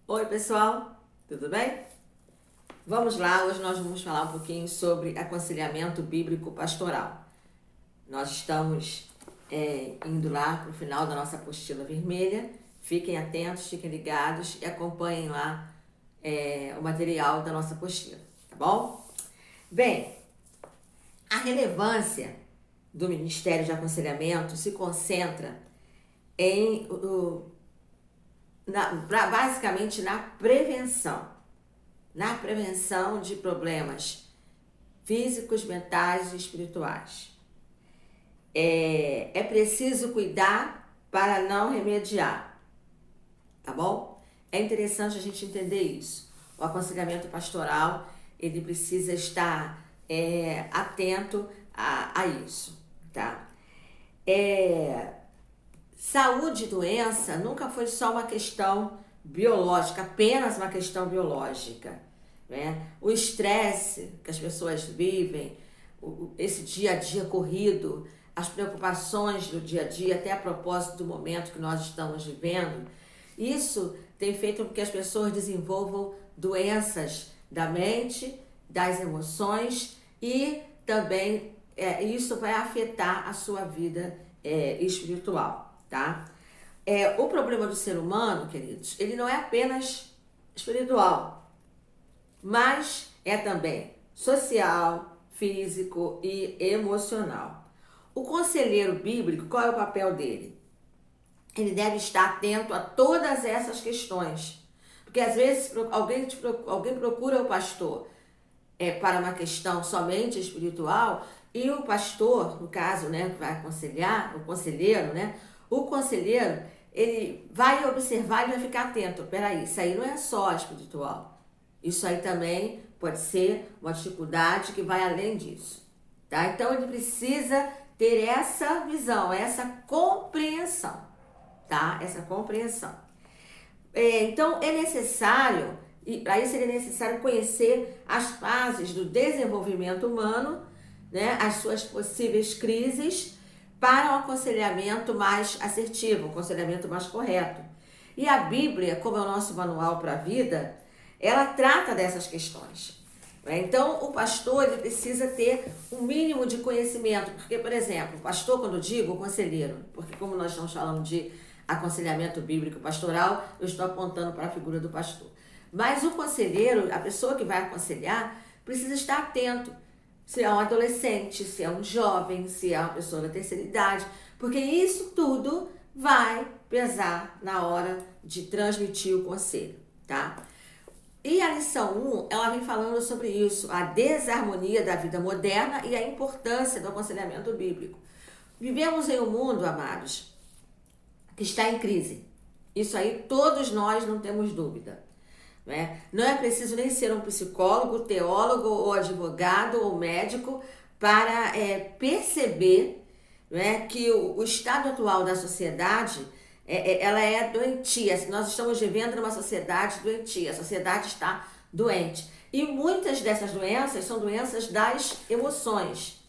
Oi, pessoal, tudo bem? Vamos lá, hoje nós vamos falar um pouquinho sobre aconselhamento bíblico pastoral. Nós estamos indo lá para o final da nossa apostila vermelha. Fiquem atentos, fiquem ligados e acompanhem lá o material da nossa apostila, tá bom? Bem, a relevância do Ministério de Aconselhamento se concentra em basicamente na prevenção de problemas físicos, mentais e espirituais. É preciso cuidar para não remediar, tá bom? É interessante a gente entender isso. O aconselhamento pastoral, ele precisa estar atento a isso, tá? Saúde e doença nunca foi só uma questão biológica, apenas uma questão biológica, né? O estresse que as pessoas vivem, esse dia a dia corrido, as preocupações do dia a dia, até a propósito do momento que nós estamos vivendo, isso tem feito com que as pessoas desenvolvam doenças da mente, das emoções e também isso vai afetar a sua vida espiritual, tá? O problema do ser humano, queridos, ele não é apenas espiritual, mas é também social, físico e emocional. O conselheiro bíblico, qual é o papel dele? Ele deve estar atento a todas essas questões, porque às vezes alguém procura o pastor para uma questão somente espiritual e o pastor, no caso, né, que vai aconselhar, o conselheiro, ele vai observar e vai ficar atento. Peraí, isso aí não é só espiritual. Isso aí também pode ser uma dificuldade que vai além disso, tá? Então ele precisa ter essa visão, essa compreensão, tá? Essa compreensão. Então é necessário, e para isso é necessário conhecer as fases do desenvolvimento humano, né? As suas possíveis crises, para um aconselhamento mais assertivo, um aconselhamento mais correto. E a Bíblia, como é o nosso manual para a vida, ela trata dessas questões. Então, o pastor ele precisa ter um mínimo de conhecimento, porque, por exemplo, o pastor, quando eu digo, o conselheiro, porque como nós estamos falando de aconselhamento bíblico pastoral, eu estou apontando para a figura do pastor. Mas o conselheiro, a pessoa que vai aconselhar, precisa estar atento. Se é um adolescente, se é um jovem, se é uma pessoa da terceira idade, porque isso tudo vai pesar na hora de transmitir o conselho, tá? E a lição 1, ela vem falando sobre isso, a desarmonia da vida moderna e a importância do aconselhamento bíblico. Vivemos em um mundo, amados, que está em crise. Isso aí todos nós não temos dúvida. Não é preciso nem ser um psicólogo, teólogo ou advogado ou médico para perceber que o estado atual da sociedade ela é doentia. Nós estamos vivendo numa sociedade doentia, a sociedade está doente. E muitas dessas doenças são doenças das emoções.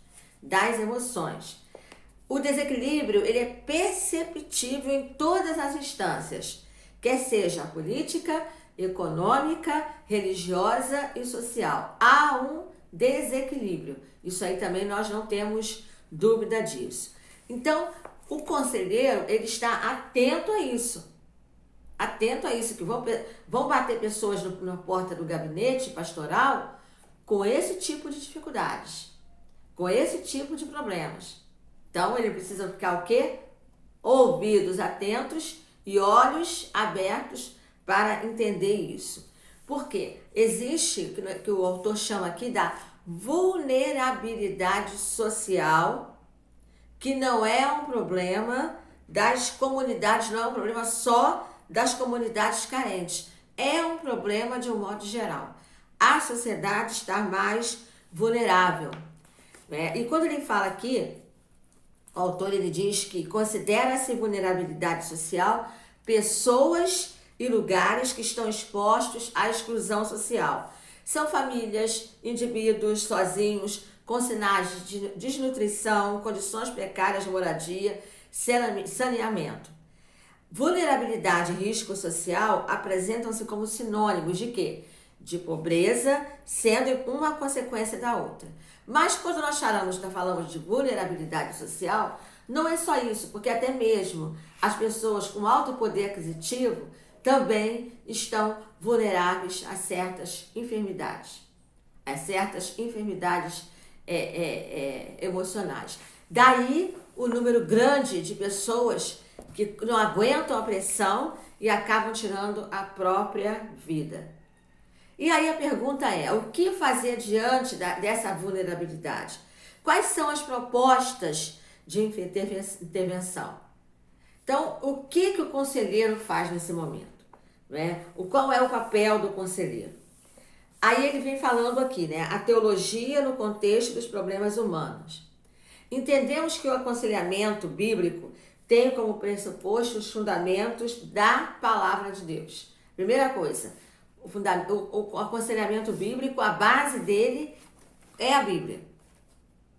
O desequilíbrio ele é perceptível em todas as instâncias, quer seja política, econômica, religiosa e social. Há um desequilíbrio. Isso aí também nós não temos dúvida disso. Então, o conselheiro, ele está atento a isso. Que vão bater pessoas na porta do gabinete pastoral com esse tipo de dificuldades, com esse tipo de problemas. Então, ele precisa ficar o quê? Ouvidos atentos e olhos abertos para entender isso. Por quê? Existe, que o autor chama aqui da vulnerabilidade social, que não é um problema das comunidades, não é um problema só das comunidades carentes. É um problema de um modo geral. A sociedade está mais vulnerável. E quando ele fala aqui, o autor ele diz que considera-se vulnerabilidade social pessoas e lugares que estão expostos à exclusão social. São famílias, indivíduos sozinhos, com sinais de desnutrição, condições precárias de moradia, saneamento. Vulnerabilidade e risco social apresentam-se como sinônimos de quê? De pobreza, sendo uma consequência da outra. Mas quando nós falamos de vulnerabilidade social, não é só isso, porque até mesmo as pessoas com alto poder aquisitivo também estão vulneráveis a certas enfermidades, emocionais. Daí o número grande de pessoas que não aguentam a pressão e acabam tirando a própria vida. E aí a pergunta é, o que fazer diante dessa vulnerabilidade? Quais são as propostas de intervenção? Então, o que o conselheiro faz nesse momento? Né? Qual é o papel do conselheiro? Aí ele vem falando aqui, né? A teologia no contexto dos problemas humanos. Entendemos que o aconselhamento bíblico tem como pressuposto os fundamentos da palavra de Deus. Primeira coisa, o aconselhamento bíblico, a base dele é a Bíblia.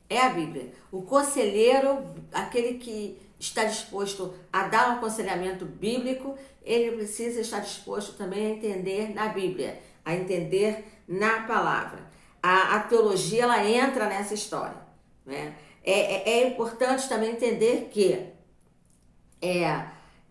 É a Bíblia. O conselheiro, aquele que está disposto a dar um aconselhamento bíblico, ele precisa estar disposto também a entender na Bíblia, a entender na palavra. A teologia, ela entra nessa história, né? É importante também entender que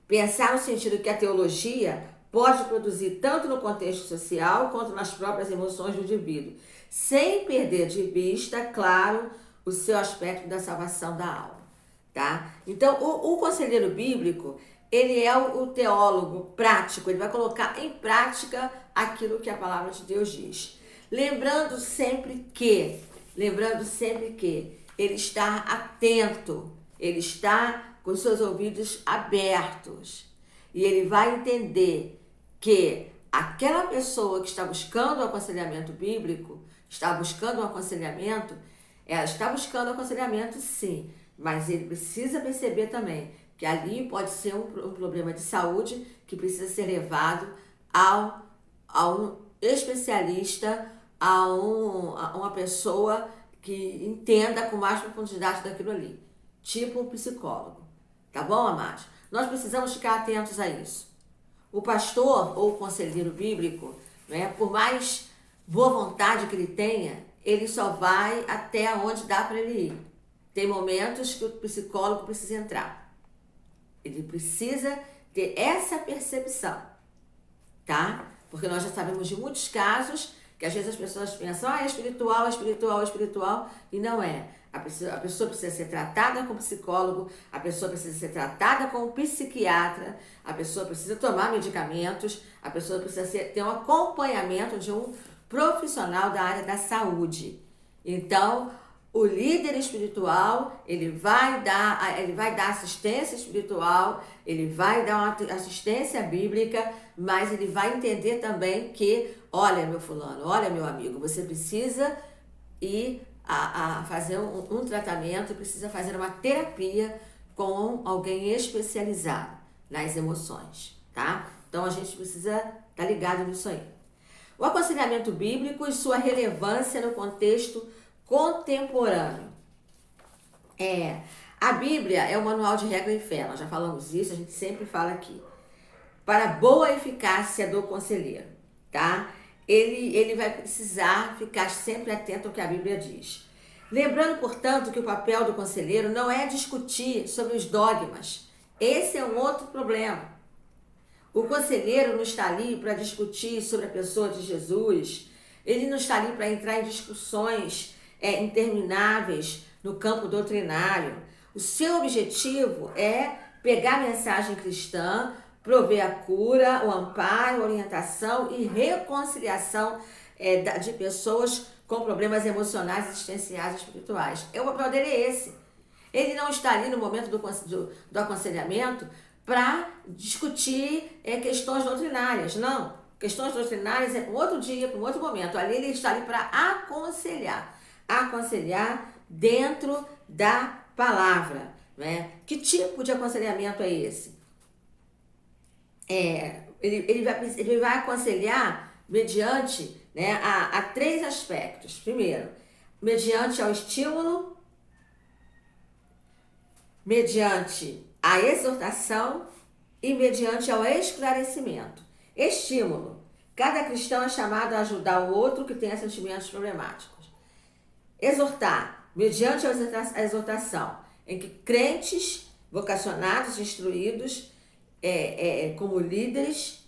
pensar no sentido que a teologia pode produzir tanto no contexto social quanto nas próprias emoções do indivíduo, sem perder de vista, claro, o seu aspecto da salvação da alma, tá? Então, o conselheiro bíblico, ele é o teólogo prático, ele vai colocar em prática aquilo que a palavra de Deus diz. Lembrando sempre que ele está atento, ele está com seus ouvidos abertos e ele vai entender que aquela pessoa que está buscando o aconselhamento bíblico, ela está buscando aconselhamento sim, mas ele precisa perceber também que ali pode ser um problema de saúde que precisa ser levado a um especialista, a uma pessoa que entenda com mais profundidade daquilo ali, tipo um psicólogo, tá bom, amados? Nós precisamos ficar atentos a isso. O pastor ou o conselheiro bíblico, né, por mais boa vontade que ele tenha, ele só vai até onde dá para ele ir. Tem momentos que o psicólogo precisa entrar. Ele precisa ter essa percepção, tá? Porque nós já sabemos de muitos casos que às vezes as pessoas pensam, é espiritual, e não é. A pessoa precisa ser tratada com psicólogo, a pessoa precisa ser tratada com psiquiatra, a pessoa precisa tomar medicamentos, a pessoa precisa ter um acompanhamento de um profissional da área da saúde. Então, o líder espiritual, ele vai dar assistência espiritual, ele vai dar uma assistência bíblica, mas ele vai entender também que, olha, meu fulano, olha, meu amigo, você precisa ir a fazer um tratamento, precisa fazer uma terapia com alguém especializado nas emoções, tá? Então, a gente precisa estar ligado nisso aí. O aconselhamento bíblico e sua relevância no contexto contemporâneo. A Bíblia é o manual de regra e fé, nós já falamos isso, a gente sempre fala aqui. Para a boa eficácia do conselheiro, tá? Ele vai precisar ficar sempre atento ao que a Bíblia diz. Lembrando, portanto, que o papel do conselheiro não é discutir sobre os dogmas. Esse é um outro problema. O conselheiro não está ali para discutir sobre a pessoa de Jesus, ele não está ali para entrar em discussões intermináveis no campo doutrinário. O seu objetivo é pegar a mensagem cristã, prover a cura, o amparo, a orientação e reconciliação de pessoas com problemas emocionais, existenciais e espirituais. O papel dele é esse. Ele não está ali no momento do aconselhamento para discutir questões doutrinárias, não. Questões doutrinárias é para um outro dia, para um outro momento. Ali ele está ali para aconselhar dentro da palavra, né? Que tipo de aconselhamento é esse? Ele vai aconselhar mediante, né, a 3 aspectos. Primeiro, mediante ao estímulo, mediante a exortação e mediante ao esclarecimento. Estímulo. Cada cristão é chamado a ajudar o outro que tenha sentimentos problemáticos. Exortar. Mediante a exortação, em que crentes vocacionados, instruídos, como líderes,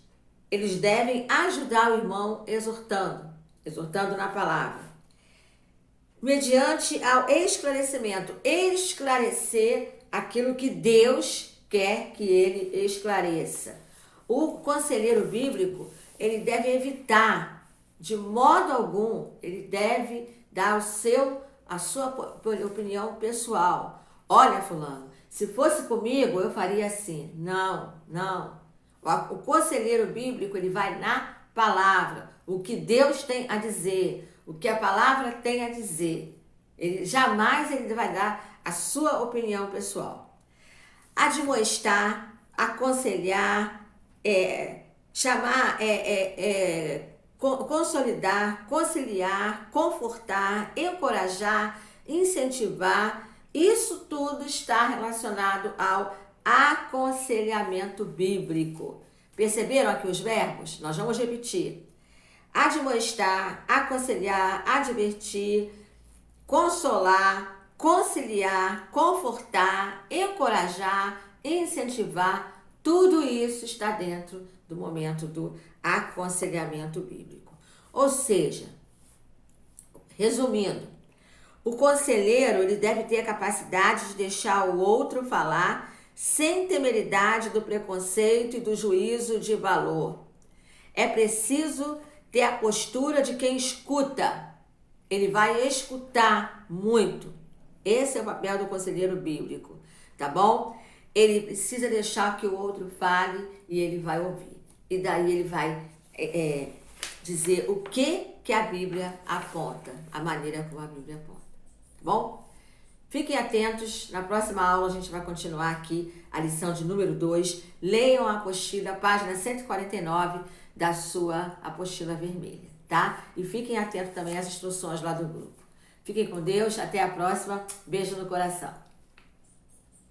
eles devem ajudar o irmão exortando na palavra. Mediante ao esclarecimento, esclarecer aquilo que Deus quer que ele esclareça. O conselheiro bíblico, ele deve evitar, de modo algum, ele deve dar a sua opinião pessoal. Olha, fulano, se fosse comigo, eu faria assim. Não. O conselheiro bíblico, ele vai na palavra, o que Deus tem a dizer, o que a palavra tem a dizer. Jamais ele vai dar a sua opinião pessoal. Admoestar, aconselhar, consolidar, conciliar, confortar, encorajar, incentivar. Isso tudo está relacionado ao aconselhamento bíblico. Perceberam aqui os verbos? Nós vamos repetir. Admoestar, aconselhar, advertir, consolar, conciliar, confortar, encorajar, incentivar. Tudo isso está dentro do momento do aconselhamento bíblico. Ou seja, resumindo, o conselheiro ele deve ter a capacidade de deixar o outro falar sem temeridade do preconceito e do juízo de valor. É preciso ter a postura de quem escuta. Ele vai escutar muito. Esse é o papel do conselheiro bíblico, tá bom? Ele precisa deixar que o outro fale e ele vai ouvir. E daí ele vai dizer o que a Bíblia aponta, a maneira como a Bíblia aponta, tá bom? Fiquem atentos, na próxima aula a gente vai continuar aqui a lição de número 2. Leiam a apostila, página 149 da sua apostila vermelha, tá? E fiquem atentos também às instruções lá do grupo. Fiquem com Deus, até a próxima. Beijo no coração.